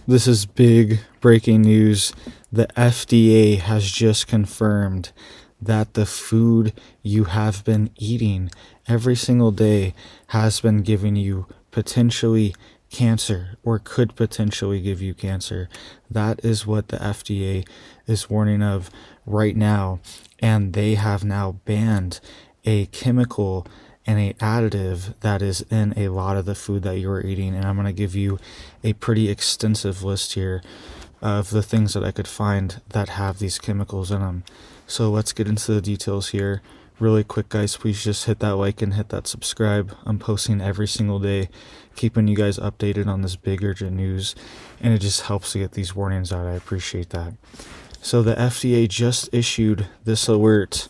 This is big breaking news. The FDA has just confirmed that the food you have been eating every single day has been giving you potentially cancer or could potentially give you cancer. That is what the FDA is warning of right now. And they have now banned a chemical and a additive that is in a lot of the food that you're eating. And I'm going to give you a pretty extensive list here of the things that I could find that have these chemicals in them. So let's get into the details here. Really quick, guys, please just hit that like and hit that subscribe. I'm posting every single day, keeping you guys updated on this big urgent news, and it just helps to get these warnings out. I appreciate that. So the FDA just issued this alert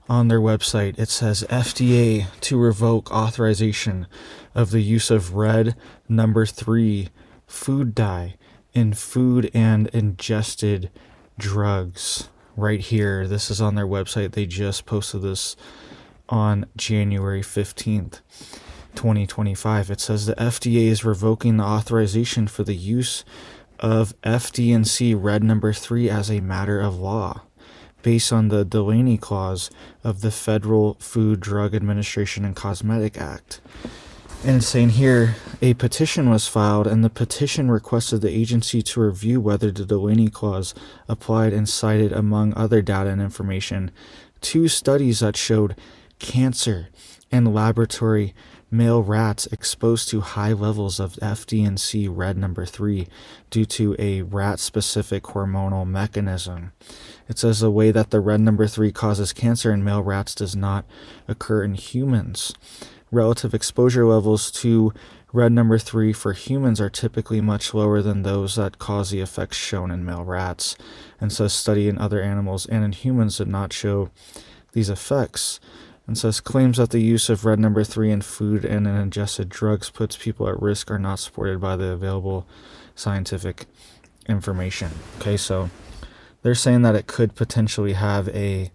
on their website. It says FDA to revoke authorization of the use of red number 3 food dye in food and ingested drugs. Right here, this is on their website. They just posted this on January 15th, 2025. It says the FDA is revoking the authorization for the use of FD&C red number 3 as a matter of law, based on the Delaney Clause of the Federal Food, Drug Administration, and Cosmetic Act. And it's saying here, a petition was filed, and the petition requested the agency to review whether the Delaney Clause applied and cited, among other data and information, 2 studies that showed cancer in laboratory male rats exposed to high levels of FD&C red number 3 due to a rat-specific hormonal mechanism. It says the way that the red number 3 causes cancer in male rats does not occur in humans. Relative exposure levels to red number 3 for humans are typically much lower than those that cause the effects shown in male rats. And says study in other animals and in humans did not show these effects. And says claims that the use of red number 3 in food and in ingested drugs puts people at risk are not supported by the available scientific information. Okay, so they're saying that it could potentially have a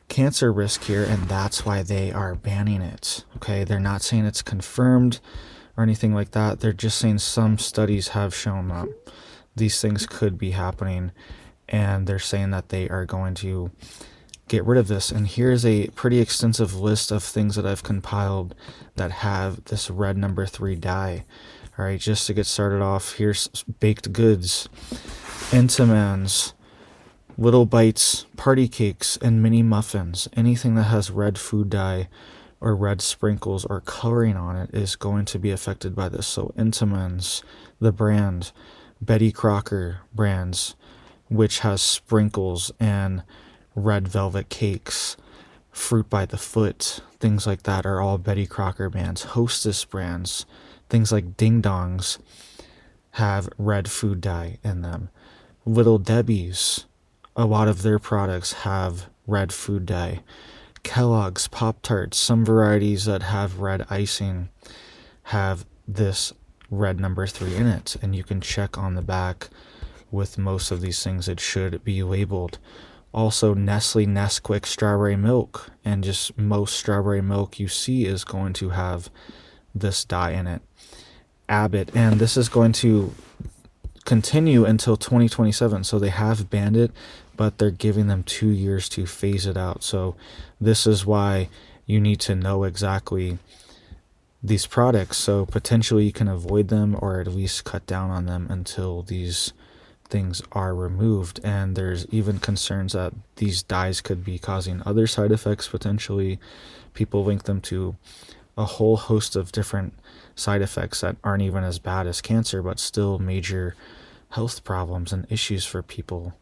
cancer risk here, and that's why they are banning it. Okay, they're not saying it's confirmed or anything like that. They're just saying some studies have shown that these things could be happening, and they're saying that they are going to get rid of this. And here's a pretty extensive list of things that I've compiled that have this red number 3 dye. All right, just to get started off, here's baked goods, Entenmann's, Little Bites, party cakes, and mini muffins. Anything that has red food dye or red sprinkles or coloring on it is going to be affected by this. So Entenmann's, the brand, Betty Crocker brands, which has sprinkles and red velvet cakes, Fruit by the Foot, things like that are all Betty Crocker brands. Hostess brands, things like Ding Dongs, have red food dye in them. Little Debbie's, a lot of their products have red food dye. Kellogg's, Pop-Tarts, some varieties that have red icing have this red number 3 in it. And you can check on the back with most of these things. It should be labeled. Also, Nestle Nesquik strawberry milk, and just most strawberry milk you see is going to have this dye in it. Abbott, and this is going to continue until 2027, so they have banned it, but they're giving them 2 years to phase it out. So this is why you need to know exactly these products, so potentially you can avoid them or at least cut down on them until these things are removed. And there's even concerns that these dyes could be causing other side effects potentially. People link them to a whole host of different side effects that aren't even as bad as cancer, but still major health problems and issues for people,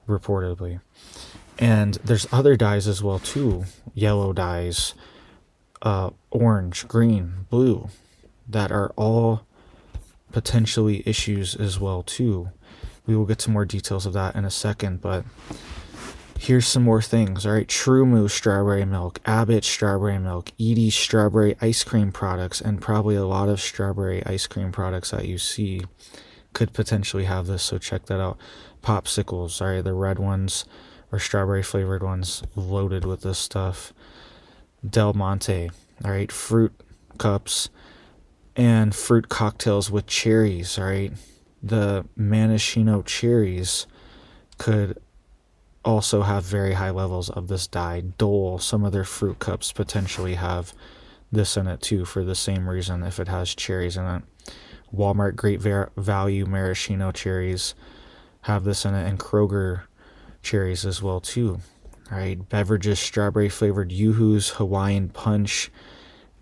reportedly. And there's other dyes as well too, yellow dyes, orange, green, blue, that are all potentially issues as well too. We will get to more details of that in a second, but here's some more things. All right, True Moose strawberry milk, Abbott strawberry milk, Edie's strawberry ice cream products, and probably a lot of strawberry ice cream products that you see could potentially have this, so check that out. Popsicles, all right, the red ones or strawberry flavored ones loaded with this stuff. Del Monte, all right, fruit cups and fruit cocktails with cherries, all right, The maraschino cherries could also have very high levels of this dye. Dole, some of their fruit cups potentially have this in it too, for the same reason, if it has cherries in it. Walmart Great Value maraschino cherries have this in it, and Kroger cherries as well too. All right, beverages, strawberry flavored Yoo-Hoo's, Hawaiian Punch,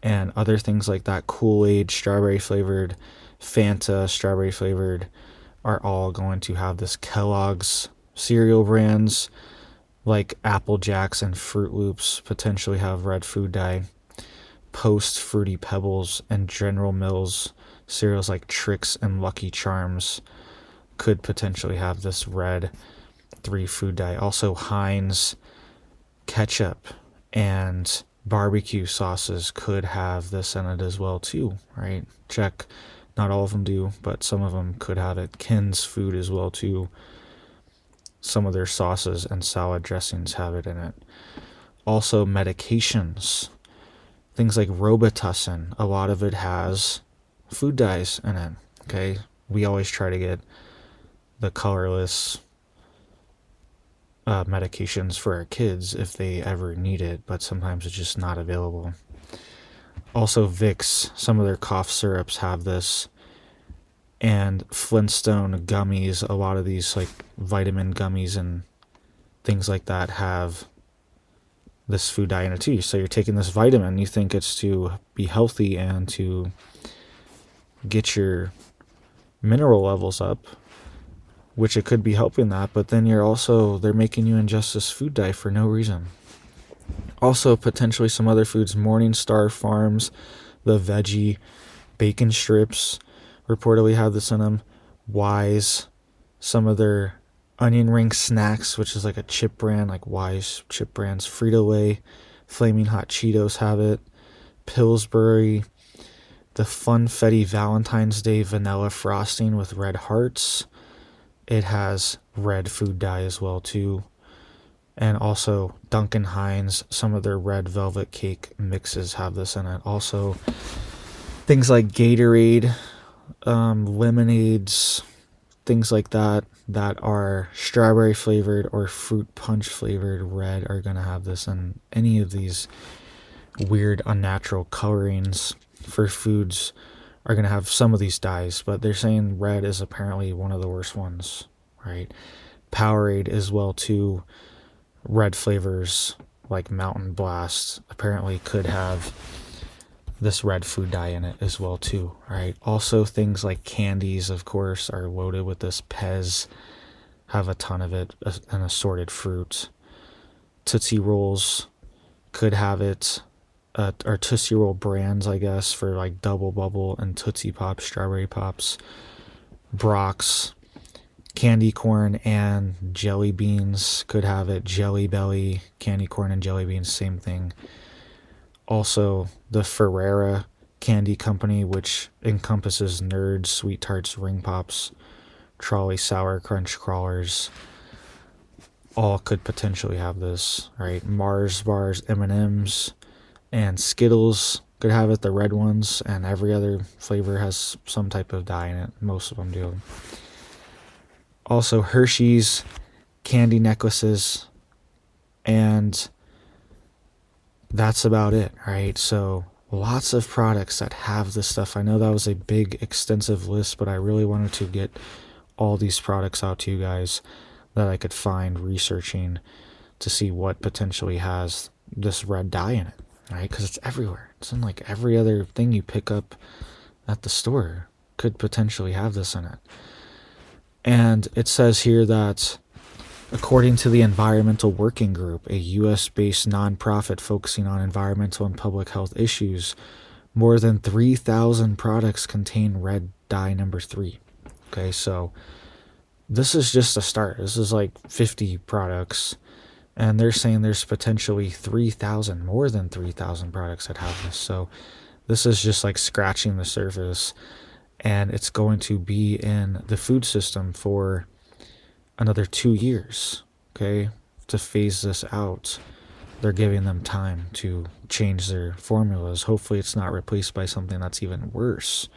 and other things like that. Kool-Aid, strawberry flavored, Fanta, strawberry flavored, are all going to have this. Kellogg's cereal brands like Apple Jacks and Fruit Loops potentially have red food dye. Post, Fruity Pebbles, and General Mills cereals like Trix and Lucky Charms could potentially have this red 3 food dye. Also, Heinz ketchup and barbecue sauces could have this in it as well too, right? Check. Not all of them do, but some of them could have it. Kin's food as well too. Some of their sauces and salad dressings have it in it. Also, medications. Things like Robitussin, a lot of it has food dyes in it. Okay, we always try to get the colorless medications for our kids if they ever need it, but sometimes it's just not available. Also, Vicks, some of their cough syrups have this, and Flintstone gummies, a lot of these like vitamin gummies and things like that have this food dye in it too. So you're taking this vitamin, you think it's to be healthy and to get your mineral levels up, which it could be helping that, but then they're making you ingest this food dye for no reason. Also, potentially some other foods, Morningstar Farms, the veggie bacon strips reportedly have this in them. Wise, some of their onion ring snacks, which is like a chip brand, like Wise chip brands. Frito-Lay, Flaming Hot Cheetos have it. Pillsbury, the Funfetti Valentine's Day vanilla frosting with red hearts, it has red food dye as well too. And also Duncan Hines, some of their red velvet cake mixes have this in it. Also, things like Gatorade, lemonades, things like that are strawberry flavored or fruit punch flavored red are going to have this. And any of these weird unnatural colorings for foods are going to have some of these dyes, but they're saying red is apparently one of the worst ones, right? Powerade as well too. Red flavors like Mountain Blast apparently could have this red food dye in it as well too, right? Also, things like candies, of course, are loaded with this. Pez have a ton of it, and assorted fruit. Tootsie Rolls could have it, or Tootsie Roll brands, I guess, for like Double Bubble and Tootsie Pop, Strawberry Pops. Brock's, candy corn and jelly beans could have it. Jelly Belly, candy corn and jelly beans, same thing. Also, the Ferrera Candy Company, which encompasses Nerds, Sweet Tarts, Ring Pops, Trolley Sour Crunch Crawlers, all could potentially have this, right? Mars bars, M&Ms, and Skittles could have it, the red ones, and every other flavor has some type of dye in it. Most of them do. Also, Hershey's candy necklaces, and that's about it, right? So lots of products that have this stuff. I know that was a big, extensive list, but I really wanted to get all these products out to you guys that I could find researching to see what potentially has this red dye in it, right? Because it's everywhere. It's in like every other thing you pick up at the store could potentially have this in it. And it says here that according to the Environmental Working Group, a U.S.-based nonprofit focusing on environmental and public health issues, more than 3,000 products contain red dye number 3. Okay, so this is just a start. This is like 50 products, and they're saying there's potentially 3,000, more than 3,000 products that have this. So this is just like scratching the surface, and it's going to be in the food system for another 2 years, okay, to phase this out. They're giving them time to change their formulas. Hopefully it's not replaced by something that's even worse,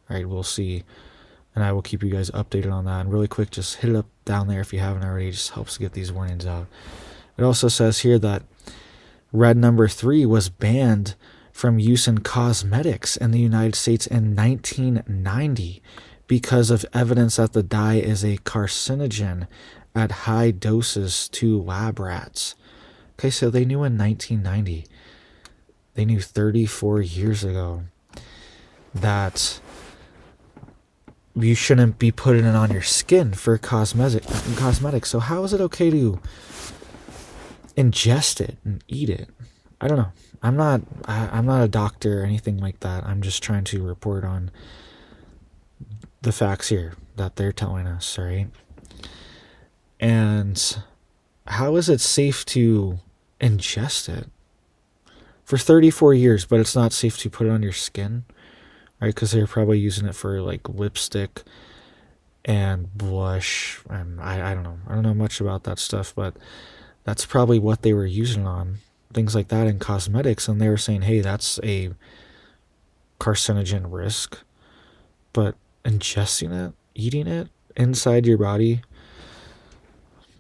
right? We'll see. and I will keep you guys updated on that. And really quick, just hit it up down there if you haven't already. It just helps to get these warnings out. It also says here that red number 3 was banned from use in cosmetics in the United States in 1990 because of evidence that the dye is a carcinogen at high doses to lab rats. Okay, so they knew in 1990, they knew 34 years ago that you shouldn't be putting it on your skin for cosmetics. So how is it okay to ingest it and eat it? I don't know. I'm not a doctor or anything like that. I'm just trying to report on the facts here that they're telling us, right? And how is it safe to ingest it for 34 years, but it's not safe to put it on your skin, right? Because they're probably using it for like lipstick and blush, and I don't know. I don't know much about that stuff, but that's probably what they were using on things like that in cosmetics, and they were saying, hey, that's a carcinogen risk, but ingesting it, eating it inside your body,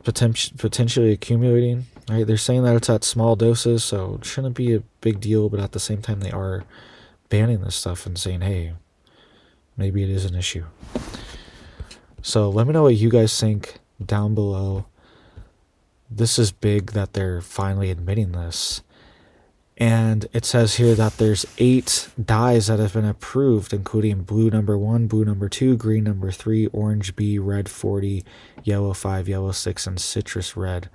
potentially accumulating, right? They're saying that it's at small doses, so it shouldn't be a big deal, but at the same time they are banning this stuff and saying, hey, maybe it is an issue. So let me know what you guys think down below. This is big that they're finally admitting this. And it says here that there's 8 dyes that have been approved, including blue number 1, blue number 2, green number 3, orange B, red 40, yellow 5, yellow 6, and citrus red,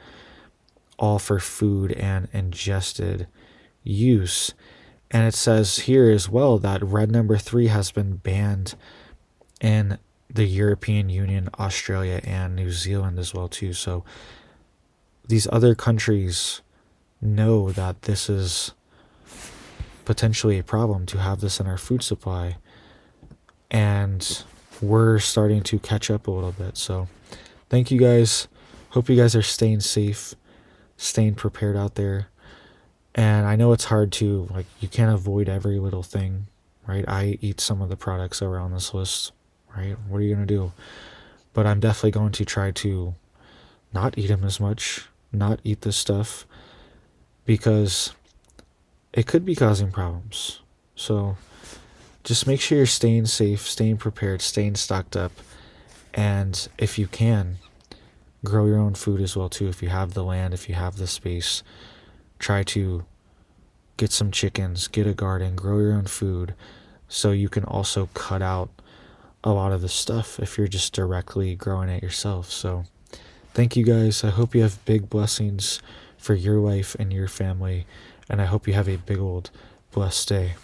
all for food and ingested use. And it says here as well that red number 3 has been banned in the European Union, Australia, and New Zealand as well too. So these other countries know that this is potentially a problem to have this in our food supply, and we're starting to catch up a little bit. So thank you guys. Hope you guys are staying safe, staying prepared out there. And I know it's hard to, like, you can't avoid every little thing, right? I eat some of the products that were on this list, right? What are you going to do? But I'm definitely going to try to not eat them as much, not eat this stuff, because it could be causing problems. So just make sure you're staying safe, staying prepared, staying stocked up. And if you can, grow your own food as well too. If you have the land, if you have the space, try to get some chickens, get a garden, grow your own food, so you can also cut out a lot of the stuff if you're just directly growing it yourself. So thank you guys. I hope you have big blessings for your life and your family, and I hope you have a big old blessed day.